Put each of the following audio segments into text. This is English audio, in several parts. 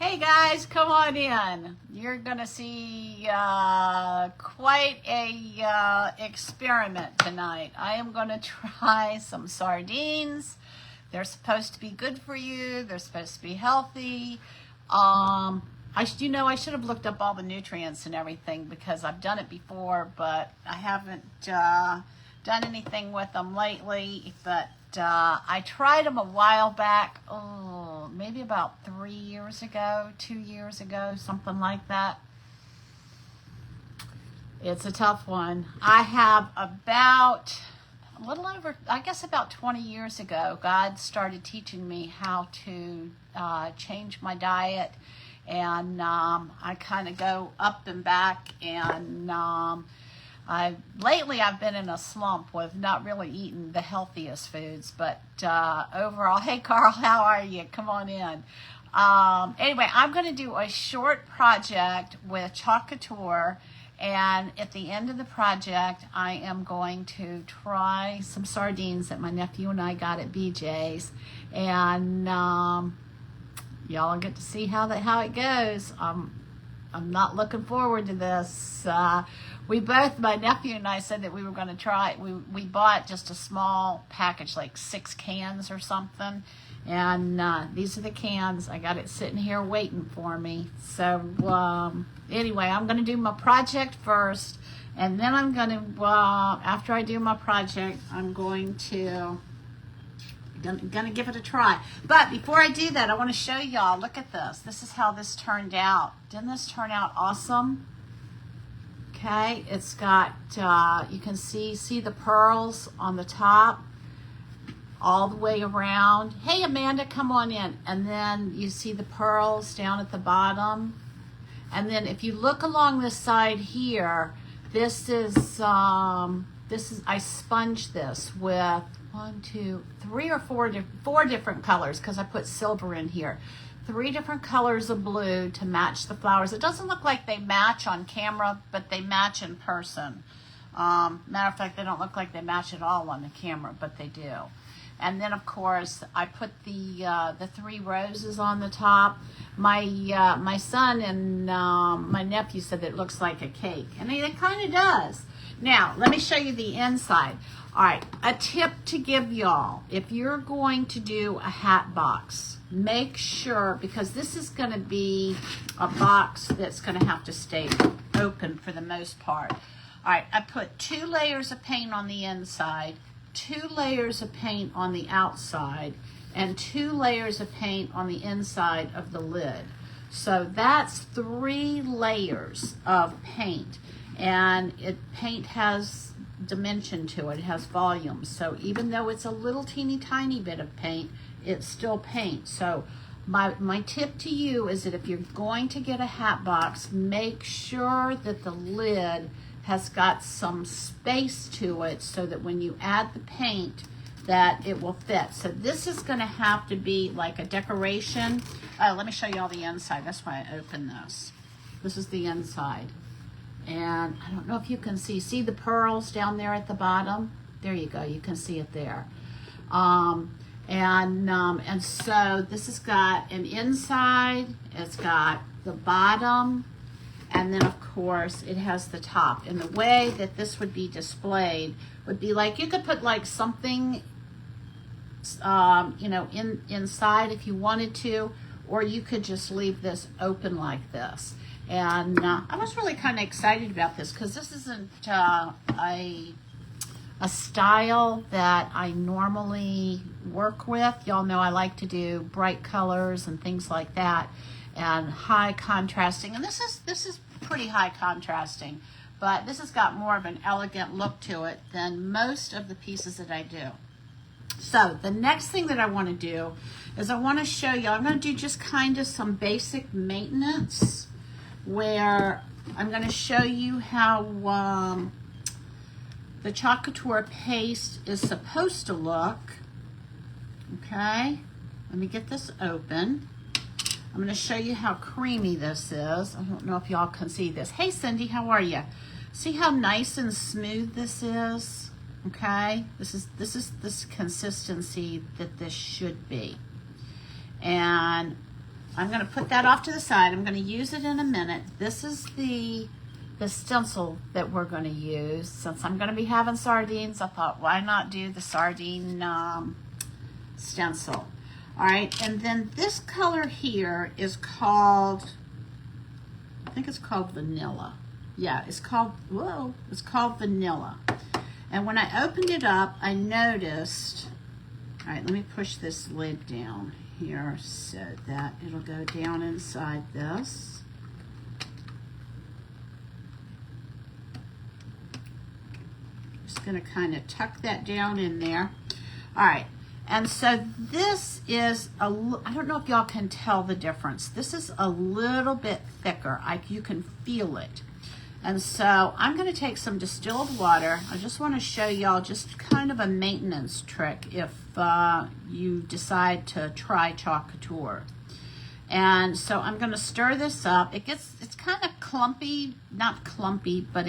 Hey guys, come on in. You're gonna see quite a experiment tonight. I am gonna try some sardines. They're supposed to be good for you. They're supposed to be healthy. I should have looked up all the nutrients and everything because I've done it before, but I haven't done anything with them lately. But I tried them a while back. Oh, maybe about 3 years ago, 2 years ago, something like that. It's a tough one. I have about a little over, I guess about 20 years ago, God started teaching me how to change my diet. And I kind of go up and back. And lately I've been in a slump with not really eating the healthiest foods. But overall, hey Carl, how are you? Come on in. Anyway, I'm going to do a short project with Chalk Couture. And at the end of the project, I am going to try some sardines that my nephew and I got at BJ's. And y'all get to see how it goes. I'm not looking forward to this. My nephew and I said that we were going to try it. We bought just a small package, like 6 cans or something. And these are the cans. I got it sitting here waiting for me. So anyway, I'm going to do my project first. And then I'm going to, after I do my project, I'm going to give it a try. But before I do that, I want to show y'all. Look at this. This is how this turned out. Didn't this turn out awesome? Okay, it's got, you can see the pearls on the top all the way around. Hey Amanda, come on in. And then you see the pearls down at the bottom. And then if you look along this side here, this is I sponged this with 1, 2, 3 or 4 different colors because I put silver in here. 3 different colors of blue to match the flowers. It doesn't look like they match on camera, but they match in person. Matter of fact, they don't look like they match at all on the camera, but they do. And then, of course, I put the 3 roses on the top. My son and my nephew said that it looks like a cake, and it kind of does. Now, let me show you the inside. All right, a tip to give y'all. If you're going to do a hat box, make sure, because this is going to be a box that's going to have to stay open for the most part. All right, I put 2 layers of paint on the inside, 2 layers of paint on the outside, and 2 layers of paint on the inside of the lid. So that's 3 layers of paint. And paint has dimension to it. It has volume. So even though it's a little teeny tiny bit of paint, it's still paint. So my tip to you is that if you're going to get a hat box, make sure that the lid has got some space to it so that when you add the paint that it will fit. So this is going to have to be like a decoration. Let me show you all the inside. That's why I opened this. This is the inside. And I don't know if you can see the pearls down there at the bottom. There you go. You can see it there. And so this has got an inside. It's got the bottom. And then, of course, it has the top. And the way that this would be displayed would be like, you could put like something, inside if you wanted to, or you could just leave this open like this. And I was really kind of excited about this because this isn't a style that I normally work with. Y'all know I like to do bright colors and things like that, and high contrasting. And this is pretty high contrasting, but this has got more of an elegant look to it than most of the pieces that I do. So the next thing that I want to do is I want to show you. I'm going to do just kind of some basic maintenance, where I'm going to show you how the Chalk Couture paste is supposed to look. Okay, let me get this open. I'm going to show you how creamy this is. I don't know if y'all can see this. Hey Cindy, how are you? See how nice and smooth this is? Okay, this is this consistency that this should be. And I'm going to put that off to the side. I'm going to use it in a minute. This is the stencil that we're going to use. Since I'm going to be having sardines, I thought, why not do the sardine stencil? All right, and then this color here is called, I think it's called Vanilla. Yeah, it's called Vanilla. And when I opened it up, I noticed, all right, let me push this lid down here so that it'll go down inside this. Just gonna kind of tuck that down in there. All right, and so this is, I don't know if y'all can tell the difference. This is a little bit thicker. You can feel it. And so I'm going to take some distilled water. I just want to show y'all just kind of a maintenance trick if you decide to try Chalk Couture. And so I'm going to stir this up. It's kind of clumpy, not clumpy, but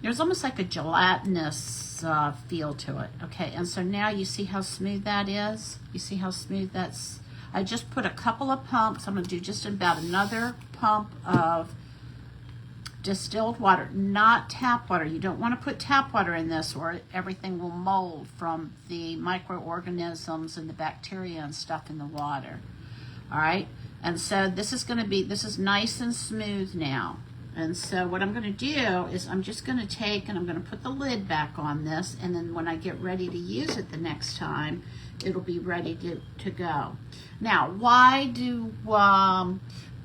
there's almost like a gelatinous feel to it. Okay, and so now you see how smooth that is? You see how smooth that's? I just put a couple of pumps. I'm going to do just about another pump of distilled water, not tap water. You don't want to put tap water in this or everything will mold from the microorganisms and the bacteria and stuff in the water. All right, and so this is nice and smooth now. And so what I'm going to do is I'm just going to take and I'm going to put the lid back on this, and then when I get ready to use it the next time, it'll be ready to go. Now, why do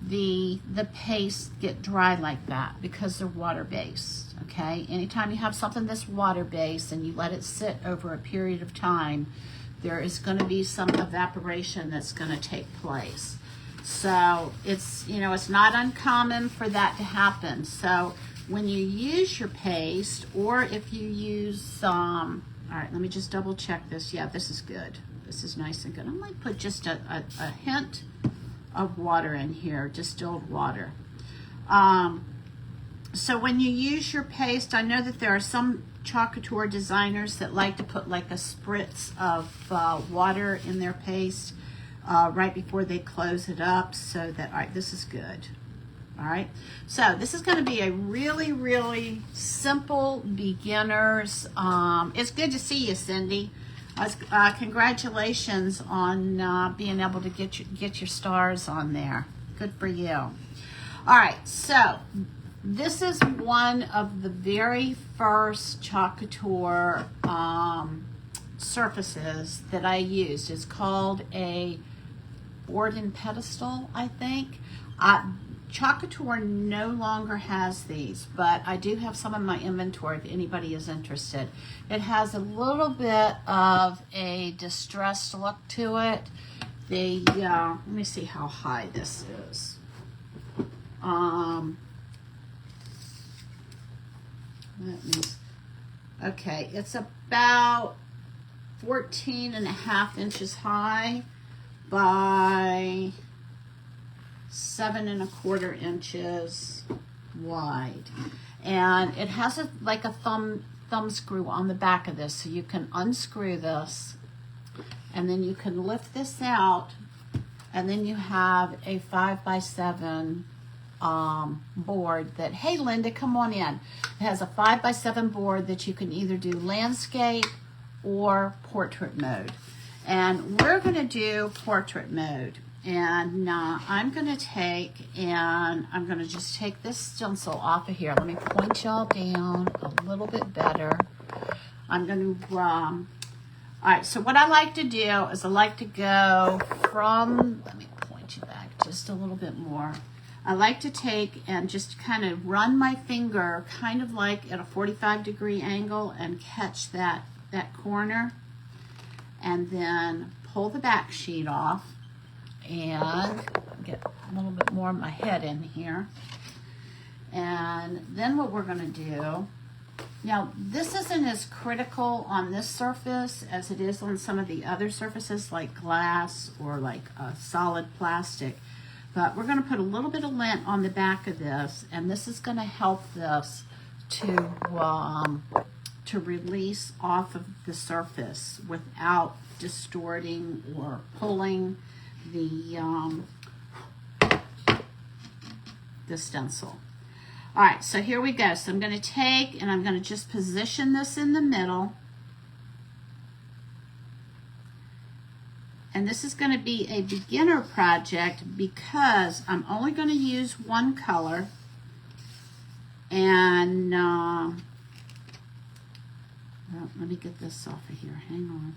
the paste get dry like that? Because they're water-based, okay? Anytime you have something that's water-based and you let it sit over a period of time, there is going to be some evaporation that's going to take place. So it's not uncommon for that to happen. So when you use your paste, or if you use all right, let me just double check this. Yeah, this is good. This is nice and good. I might put just a hint of water in here, distilled water. So when you use your paste, I know that there are some Chalk Couture designers that like to put like a spritz of water in their paste right before they close it up, so that, all right, this is good. All right, so this is going to be a really, really simple beginners. It's good to see you, Cindy. Congratulations on being able to get your stars on there. Good for you. All right, so this is one of the very first Chalk Couture surfaces that I used. It's called a board and pedestal, I think. Chalk Couture no longer has these, but I do have some in my inventory if anybody is interested. It has a little bit of a distressed look to it. Let me see how high this is. Okay, it's about 14.5 inches high by 7.25 inches wide, and it has like a thumb screw on the back of this, so you can unscrew this, and then you can lift this out, and then you have a 5x7 board that, hey Linda, come on in. It has a 5x7 board that you can either do landscape or portrait mode, and we're going to do portrait mode. And I'm going to just take this stencil off of here. Let me point y'all down a little bit better. I'm going to, all right, so what I like to do is I like to go from, let me point you back just a little bit more. I like to take and just kind of run my finger kind of like at a 45-degree angle and catch that corner, and then pull the back sheet off. And get a little bit more of my head in here. And then what we're going to do, now this isn't as critical on this surface as it is on some of the other surfaces like glass or like solid plastic, but we're going to put a little bit of lint on the back of this, and this is going to help this to release off of the surface without distorting or pulling the the stencil. All right, so here we go. So I'm going to take and I'm going to just position this in the middle. And this is going to be a beginner project because I'm only going to use one color. And well, let me get this off of here. Hang on.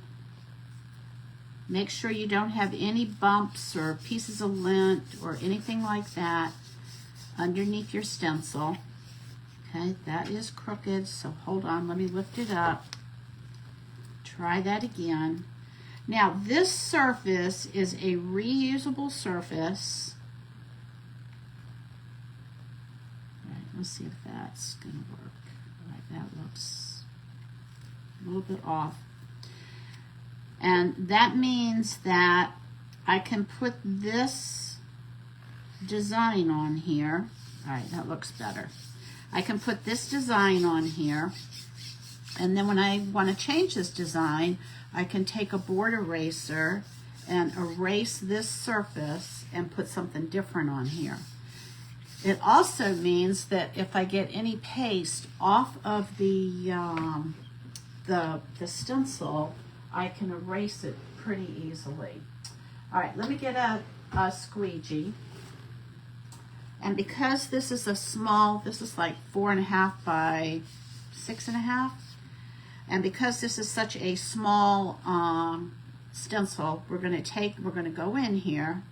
Make sure you don't have any bumps or pieces of lint or anything like that underneath your stencil. Okay, that is crooked, so hold on, let me lift it up. Try that again. Now this surface is a reusable surface. All right, let's see if that's gonna work. All right, that looks a little bit off. And that means that I can put this design on here. All right, that looks better. I can put this design on here, and then when I want to change this design, I can take a board eraser and erase this surface and put something different on here. It also means that if I get any paste off of the stencil, I can erase it pretty easily. All right, let me get a squeegee. And because this is a small, this is like 4.5 by 6.5, and because this is such a small stencil, we're going to go in here.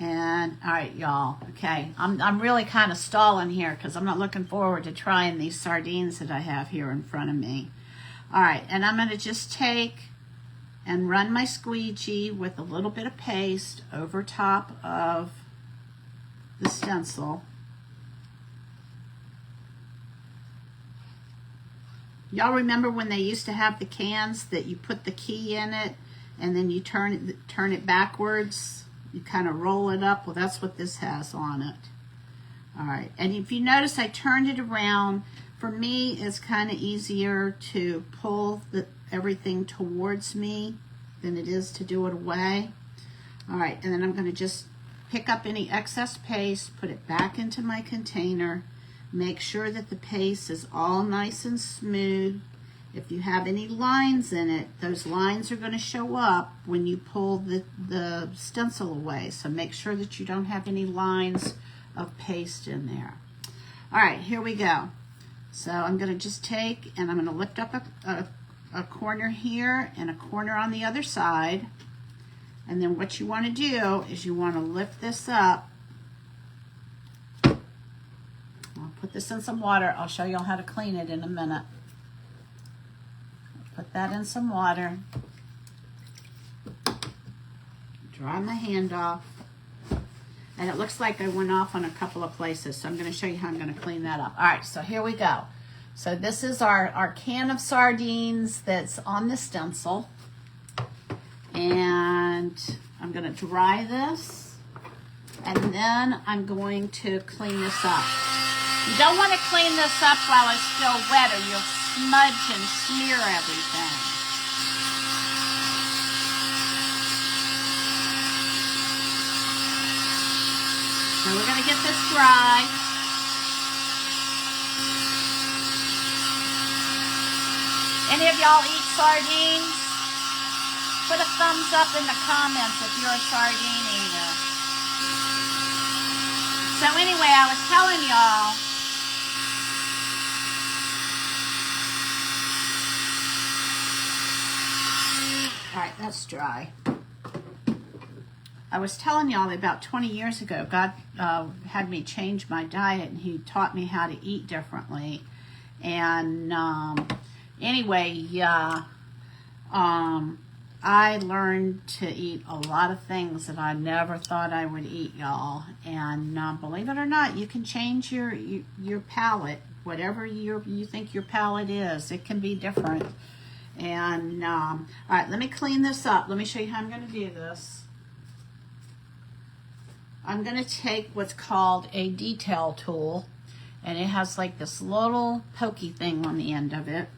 And all right, y'all. Okay, I'm really kind of stalling here because I'm not looking forward to trying these sardines that I have here in front of me. All right, and I'm going to just take and run my squeegee with a little bit of paste over top of the stencil. Y'all remember when they used to have the cans that you put the key in it and then you turn it backwards? You kind of roll it up. Well, that's what this has on it. All right, and if you notice, I turned it around. For me, it's kind of easier to pull everything towards me than it is to do it away. All right, and then I'm going to just pick up any excess paste, put it back into my container, make sure that the paste is all nice and smooth. If you have any lines in it, those lines are going to show up when you pull the stencil away. So make sure that you don't have any lines of paste in there. All right, here we go. So I'm going to just take and I'm going to lift up a corner here and a corner on the other side. And then what you want to do is you want to lift this up. I'll put this in some water. I'll show you all how to clean it in a minute. Put that in some water. Dry my hand off. And it looks like I went off on a couple of places, so I'm going to show you how I'm going to clean that up. All right, so here we go. So this is our can of sardines that's on the stencil. And I'm going to dry this, and then I'm going to clean this up. You don't want to clean this up while it's still wet, or you'll smudge and smear everything. So we're going to get this dry. Any of y'all eat sardines? Put a thumbs up in the comments if you're a sardine eater. So anyway, I was telling y'all, all right, that's dry. I was telling y'all that about 20 years ago, God had me change my diet, and He taught me how to eat differently. And anyway, I learned to eat a lot of things that I never thought I would eat, y'all. And believe it or not, you can change your palate, whatever you think your palate is. It can be different. And all right, let me clean this up. Let me show you how I'm going to do this. I'm going to take what's called a detail tool, and it has like this little pokey thing on the end of it.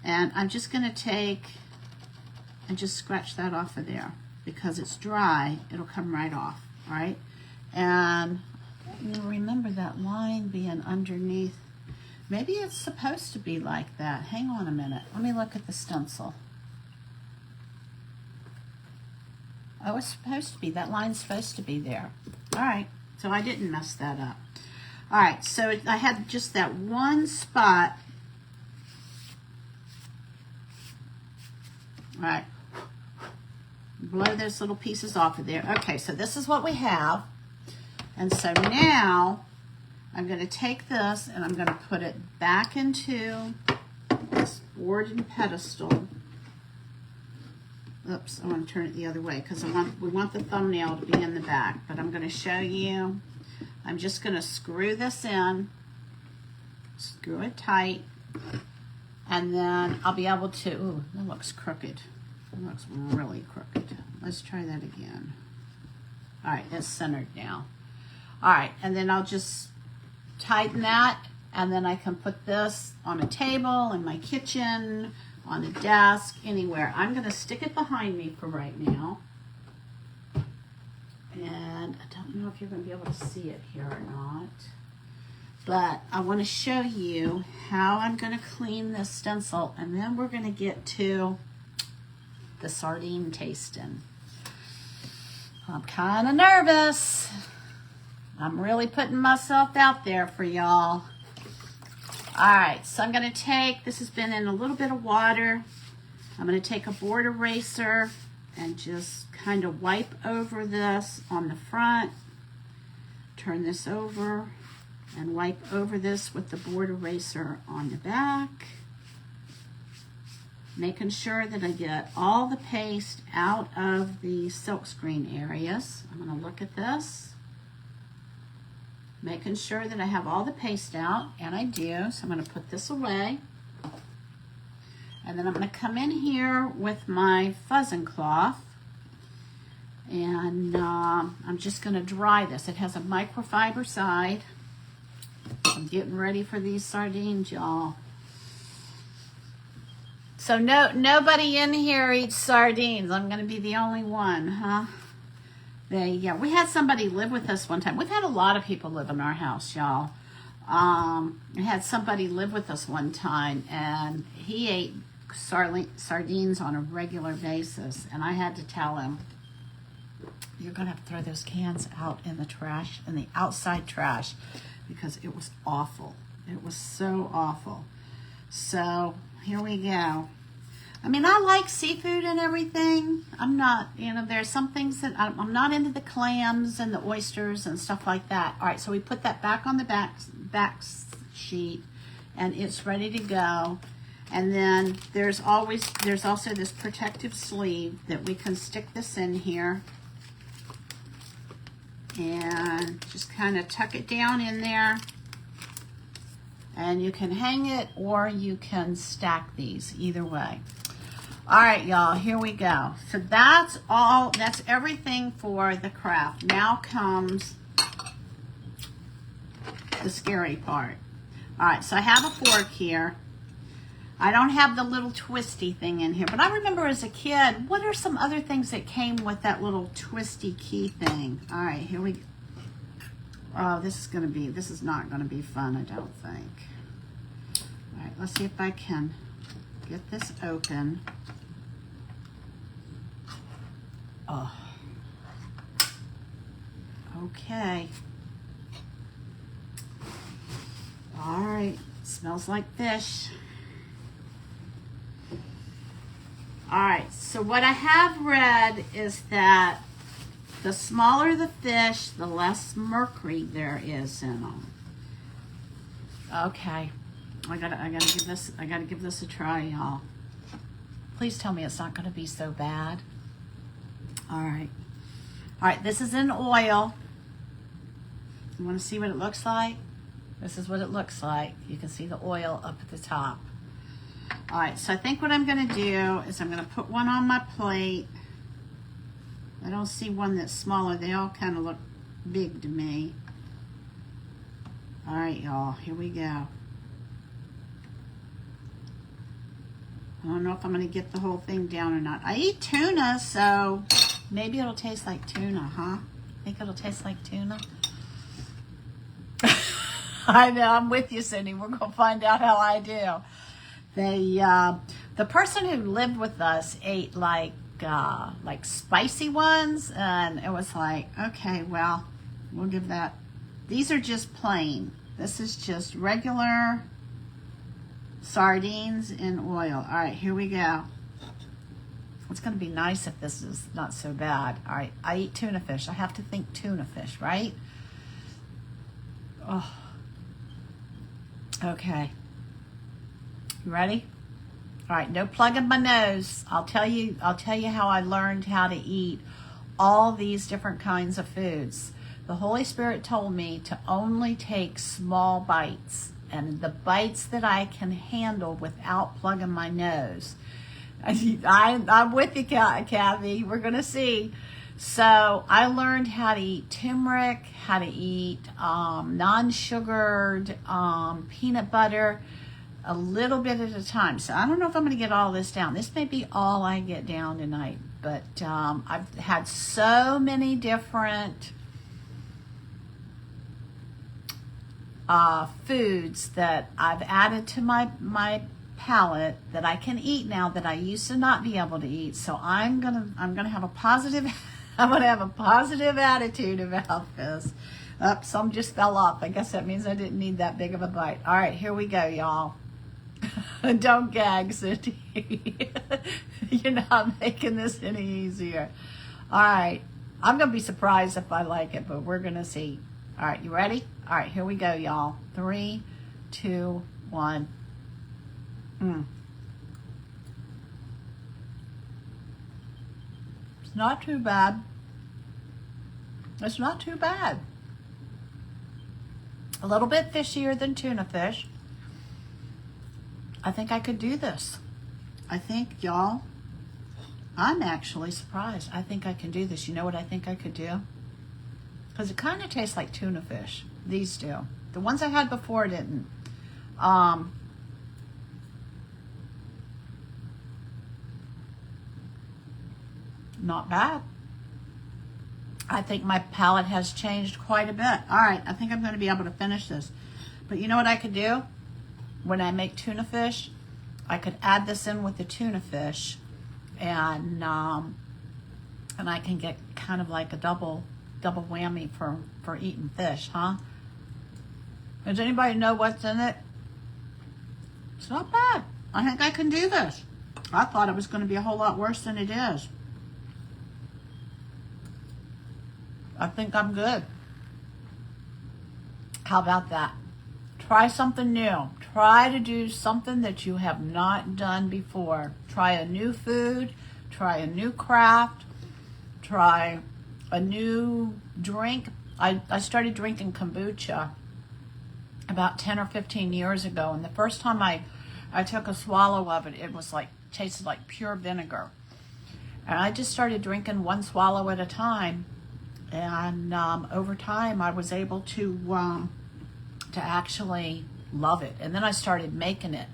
And I'm just going to take and just scratch that off of there. Because it's dry, it'll come right off, all right? And You remember that line being underneath. Maybe it's supposed to be like that. Hang on a minute. Let me look at the stencil. Oh, it's supposed to be. That line's supposed to be there. All right. So I didn't mess that up. All right. So I had just that one spot. All right. Blow those little pieces off of there. Okay. So this is what we have. And so now I'm going to take this and I'm going to put it back into this board and pedestal. Oops, I want to turn it the other way because we want the thumbnail to be in the back. But I'm going to show you. I'm just going to screw this in, screw it tight, and then I'll be able to, ooh, that looks crooked. That looks really crooked. Let's try that again. All right, it's centered now. All right, and then I'll just tighten that, and then I can put this on a table, in my kitchen, on a desk, anywhere. I'm going to stick it behind me for right now. And I don't know if you're going to be able to see it here or not. But I want to show you how I'm going to clean this stencil, and then we're going to get to the sardine tasting. I'm kind of nervous. I'm really putting myself out there for y'all. All right, so I'm going to take, this has been in a little bit of water. I'm going to take a board eraser and just kind of wipe over this on the front. Turn this over and wipe over this with the board eraser on the back. Making sure that I get all the paste out of the silkscreen areas. I'm going to look at this. Making sure that I have all the paste out, and I do, so I'm going to put this away. And then I'm going to come in here with my fuzzing cloth, and I'm just going to dry this. It has a microfiber side. I'm getting ready for these sardines, y'all. So nobody in here eats sardines. I'm going to be the only one, huh? Yeah, we had somebody live with us one time. We've had a lot of people live in our house, y'all. We had somebody live with us one time, and he ate sardines on a regular basis. And I had to tell him, you're going to have to throw those cans out in the trash, in the outside trash, because it was awful. It was so awful. So here we go. I mean, I like seafood and everything. I'm not, there's some things that I'm not into the clams and the oysters and stuff like that. All right, so we put that back on the back sheet, and it's ready to go. And then there's also this protective sleeve that we can stick this in here. And just kind of tuck it down in there. And you can hang it or you can stack these, either way. All right, y'all, here we go. So that's everything for the craft. Now comes the scary part. All right, so I have a fork here. I don't have the little twisty thing in here, but I remember as a kid, what are some other things that came with that little twisty key thing? All right, here we go. Oh, this is not gonna be fun, I don't think. All right, let's see if I can get this open. Oh. Okay. All right, smells like fish. All right, so what I have read is that the smaller the fish, the less mercury there is in them. Okay, I gotta give this a try, y'all. Please tell me it's not gonna be so bad. All right, this is in oil. You wanna see what it looks like? This is what it looks like. You can see the oil up at the top. All right, so I think what I'm gonna do is I'm gonna put one on my plate. I don't see one that's smaller. They all kind of look big to me. All right, y'all, here we go. I don't know if I'm gonna get the whole thing down or not. I eat tuna, so maybe it'll taste like tuna, huh? Think it'll taste like tuna? I know, I'm with you, Cindy. We're going to find out how I do. The person who lived with us ate like spicy ones, and it was like, okay, well, we'll give that. These are just plain. This is just regular sardines in oil. All right, here we go. It's going to be nice if this is not so bad. All right, I eat tuna fish. I have to think tuna fish, right? Oh. Okay. You ready? All right, no plugging my nose. I'll tell you how I learned how to eat all these different kinds of foods. The Holy Spirit told me to only take small bites, and the bites that I can handle without plugging my nose. I'm with you, Kathy. We're going to see. So I learned how to eat turmeric, how to eat non-sugared peanut butter, a little bit at a time. So I don't know if I'm going to get all this down. This may be all I get down tonight. But I've had so many different foods that I've added to my palate that I can eat now that I used to not be able to eat. So I'm gonna have a positive I'm gonna have a positive attitude about this. Some just fell off. I guess that means I didn't need that big of a bite. All right, here we go, y'all. Don't gag, Cindy. You're not making this any easier. All right, I'm gonna be surprised if I like it, but we're gonna see. All right, you ready? All right, here we go, y'all. 3, 2, 1. It's not too bad. It's not too bad. A little bit fishier than tuna fish. I think I could do this. I think, y'all, I'm actually surprised. I think I can do this. You know what I think I could do? Because it kind of tastes like tuna fish. These do. The ones I had before didn't. Not bad. I think my palate has changed quite a bit. All right, I think I'm going to be able to finish this. But you know what I could do? When I make tuna fish, I could add this in with the tuna fish, and I can get kind of like a double whammy for eating fish, huh? Does anybody know what's in it? It's not bad. I think I can do this. I thought it was going to be a whole lot worse than it is. I think I'm good. How about that? Try something new. Try to do something that you have not done before. Try a new food. Try a new craft. Try a new drink. I started drinking kombucha about 10 or 15 years ago, and the first time I took a swallow of it, it was like, tasted like pure vinegar. And I just started drinking one swallow at a time, and over time I was able to actually love it. And then I started making it,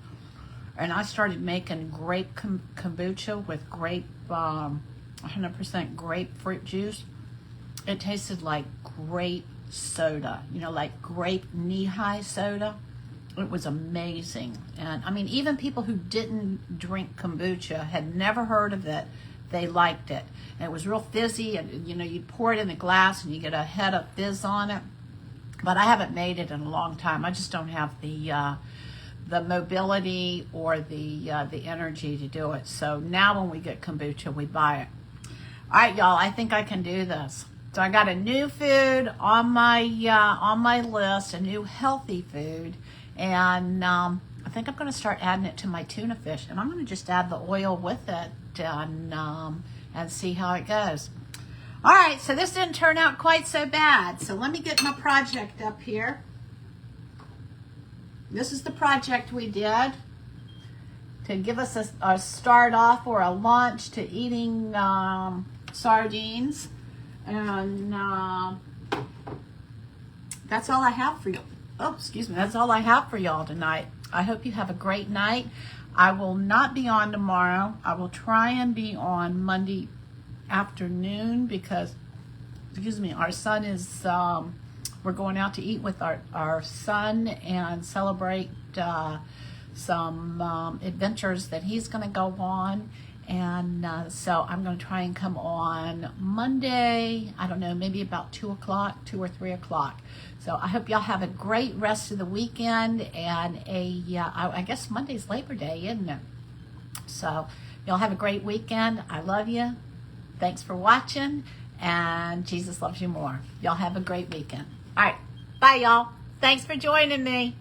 and I started making grape kombucha with grape 100% grapefruit juice. It tasted like grape soda, you know, like grape knee-high soda. It was amazing. And I mean, even people who didn't drink kombucha, had never heard of it, they liked it. And it was real fizzy, and you know, you pour it in a glass and you get a head of fizz on it. But I haven't made it in a long time. I just don't have the mobility or the energy to do it. So now when we get kombucha, we buy it. All right, y'all, I think I can do this. So I got a new food on my list, a new healthy food, and I think I'm going to start adding it to my tuna fish, and I'm going to just add the oil with it and see how it goes. All right, so this didn't turn out quite so bad. So let me get my project up here. This is the project we did to give us a start off or a launch to eating sardines. And that's all I have for you. Oh, excuse me. That's all I have for y'all tonight. I hope you have a great night. I will not be on tomorrow. I will try and be on Monday afternoon because, excuse me, our son is we're going out to eat with our son and celebrate some adventures that he's going to go on. And so I'm going to try and come on Monday, I don't know, maybe about 2 o'clock, 2 or 3 o'clock. So I hope y'all have a great rest of the weekend, and I guess Monday's Labor Day, isn't it? So y'all have a great weekend. I love you. Thanks for watching, and Jesus loves you more. Y'all have a great weekend. All right. Bye, y'all. Thanks for joining me.